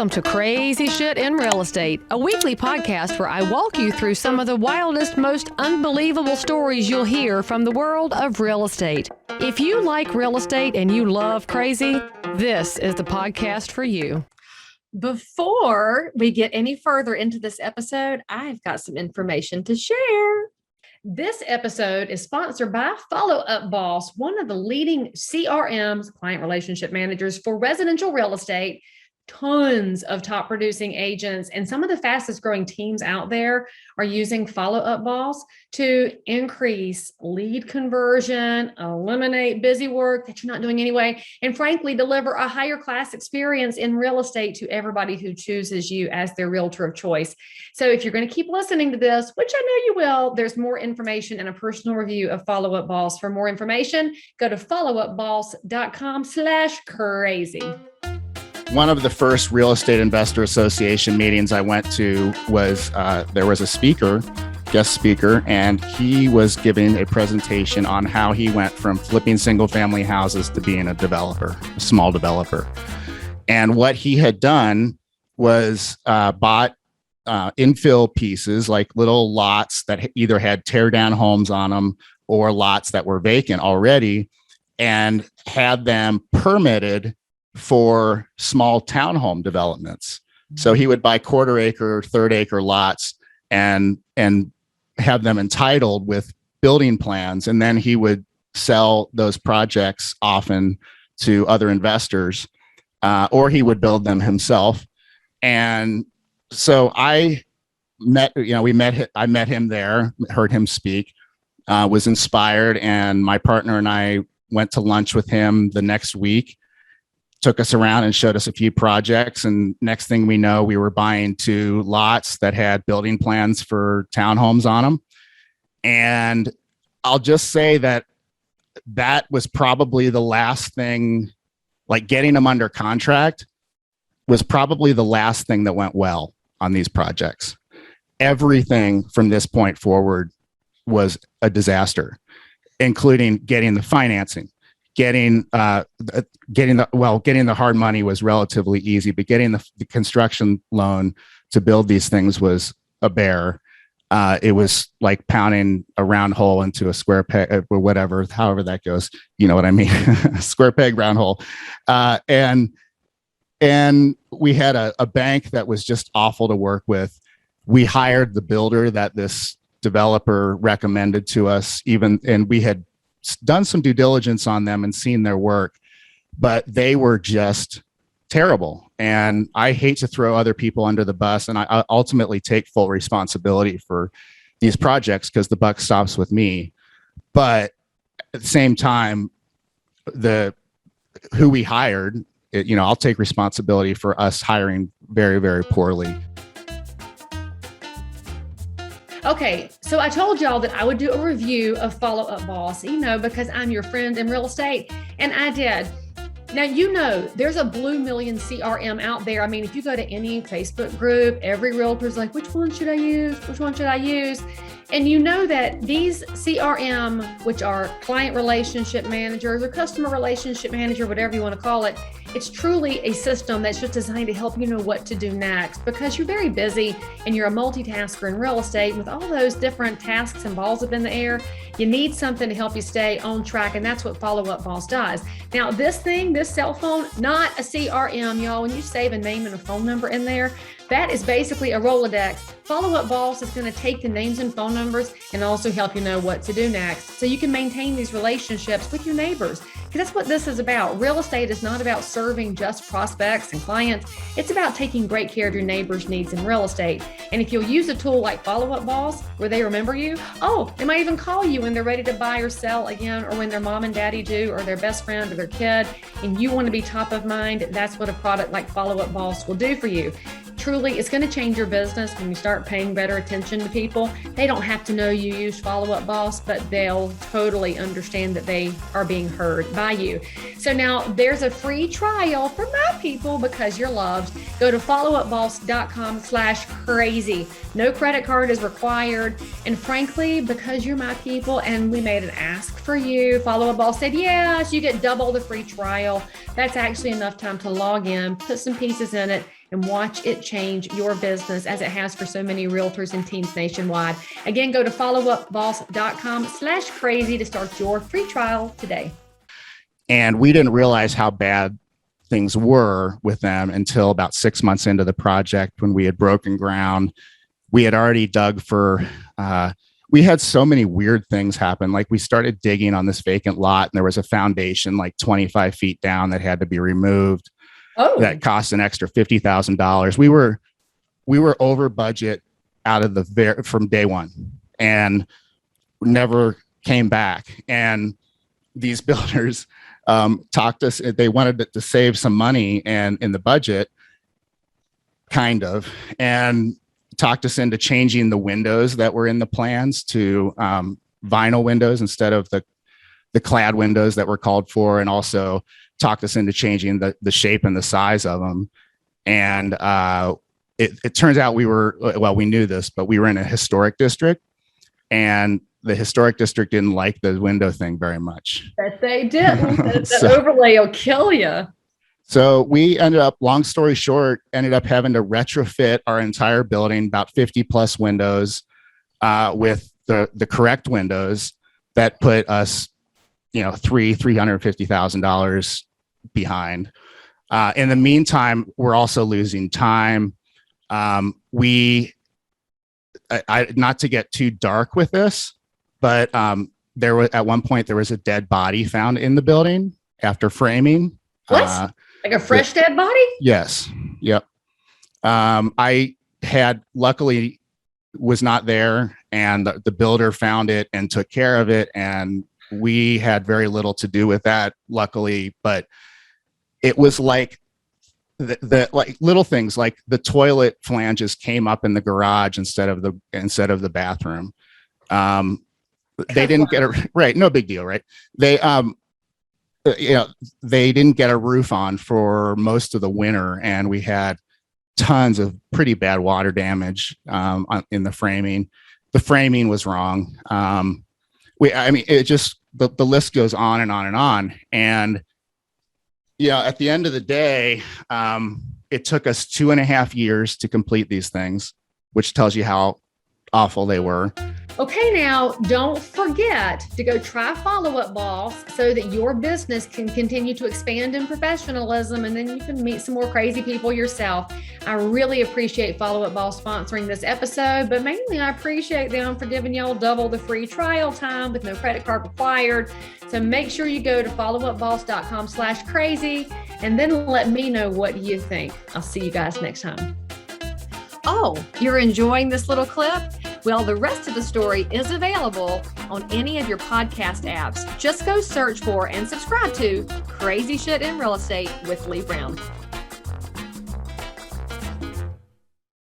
Welcome to Crazy Shit in Real Estate, a weekly podcast where I walk you through some of the wildest, most unbelievable stories you'll hear from the world of real estate. If you like real estate and you love crazy, this is the podcast for you. Before we get any further into this episode, I've got some information to share. This episode is sponsored by Follow Up Boss, one of the leading CRMs, client relationship managers for residential real estate. Tons of top producing agents and some of the fastest growing teams out there are using Follow Up Boss to increase lead conversion, eliminate busy work that you're not doing anyway, and frankly, deliver a higher class experience in real estate to everybody who chooses you as their realtor of choice. So if you're going to keep listening to this, which I know you will, there's more information and a personal review of Follow Up Boss. For more information, go to followupboss.com/crazy. One of the first Real Estate Investor Association meetings I went to was there was a guest speaker, and he was giving a presentation on how he went from flipping single family houses to being a developer, a small developer. And what he had done was bought infill pieces, like little lots that either had tear down homes on them or lots that were vacant already, and had them permitted for small townhome developments. So he would buy quarter acre, third acre lots and have them entitled with building plans. And then he would sell those projects often to other investors, or he would build them himself. And so I met him there, heard him speak, was inspired. And my partner and I went to lunch with him the next week, took us around and showed us a few projects. And next thing we know, we were buying 2 lots that had building plans for townhomes on them. And I'll just say that was probably the last thing, like getting them under contract was probably the last thing that went well on these projects. Everything from this point forward was a disaster, including getting the financing. Getting the hard money was relatively easy, but getting the construction loan to build these things was a bear. It was like pounding a round hole into a square peg or whatever, however that goes. You know what I mean? Square peg, round hole. And we had a bank that was just awful to work with. We hired the builder that this developer recommended to us, and we had done some due diligence on them and seen their work, but they were just terrible. And I hate to throw other people under the bus, and I ultimately take full responsibility for these projects because the buck stops with me. But at the same time, who we hired, I'll take responsibility for us hiring very, very poorly. Okay, so I told y'all that I would do a review of Follow Up Boss, because I'm your friend in real estate, and I did. Now, there's a blue million CRM out there. I mean, if you go to any Facebook group, every realtor's like, which one should I use? Which one should I use? And you know that these CRM, which are client relationship managers or customer relationship manager, whatever you want to call it, it's truly a system that's just designed to help you know what to do next, because you're very busy and you're a multitasker in real estate. With all those different tasks and balls up in the air, you need something to help you stay on track, and that's what Follow Up Boss does. Now, this cell phone, not a CRM, y'all. When you save a name and a phone number in there, that is basically a Rolodex. Follow Up Boss is going to take the names and phone numbers and also help you know what to do next, so you can maintain these relationships with your neighbors. Because that's what this is about. Real estate is not about serving just prospects and clients. It's about taking great care of your neighbors' needs in real estate. And if you'll use a tool like Follow Up Boss, where they remember you, they might even call you when they're ready to buy or sell again, or when their mom and daddy do, or their best friend or their kid, and you want to be top of mind, that's what a product like Follow Up Boss will do for you. Truly, it's going to change your business when you start paying better attention to people. They don't have to know you used Follow Up Boss, but they'll totally understand that they are being heard by you. So now there's a free trial for my people because you're loved. Go to followupboss.com/crazy. No credit card is required. And frankly, because you're my people and we made an ask for you, Follow Up Boss said, yes, you get double the free trial. That's actually enough time to log in, put some pieces in it, and watch it change your business as it has for so many realtors and teams nationwide. Again, go to followupboss.com/crazy to start your free trial today. And we didn't realize how bad things were with them until about 6 months into the project when we had broken ground. We had already dug for, we had so many weird things happen. Like we started digging on this vacant lot and there was a foundation like 25 feet down that had to be removed. Oh, that cost an extra $50,000. We were over budget out of from day one and never came back. And these builders talked us, they wanted to save some money and in the budget kind of, and talked us into changing the windows that were in the plans to vinyl windows instead of the clad windows that were called for, and also talked us into changing the shape and the size of them. And it turns out we knew this, but we were in a historic district, and the historic district didn't like the window thing very much. That they didn't. That overlay will kill you. So we ended up, long story short, having to retrofit our entire building, about 50 plus windows, with the correct windows that put us, $350,000 behind. In the meantime, we're also losing time. Not to get too dark with this, but at one point there was a dead body found in the building after framing. What? Like a fresh dead body? Yes. Yep. I luckily was not there, and the builder found it and took care of it. And we had very little to do with that, luckily, but it was like like little things like the toilet flanges came up in the garage instead of the bathroom. They didn't get it right. No big deal. Right. They didn't get a roof on for most of the winter, and we had tons of pretty bad water damage in the framing. The framing was wrong. It just, the list goes on and on and on. And at the end of the day, it took us 2.5 years to complete these things, which tells you how awful they were. Okay, now don't forget to go try Follow Up Boss so that your business can continue to expand in professionalism, and then you can meet some more crazy people yourself. I really appreciate Follow Up Boss sponsoring this episode, but mainly I appreciate them for giving y'all double the free trial time with no credit card required. So make sure you go to followupboss.com/crazy and then let me know what you think. I'll see you guys next time. Oh, you're enjoying this little clip? Well, the rest of the story is available on any of your podcast apps. Just go search for and subscribe to Crazy Shit in Real Estate with Leigh Brown.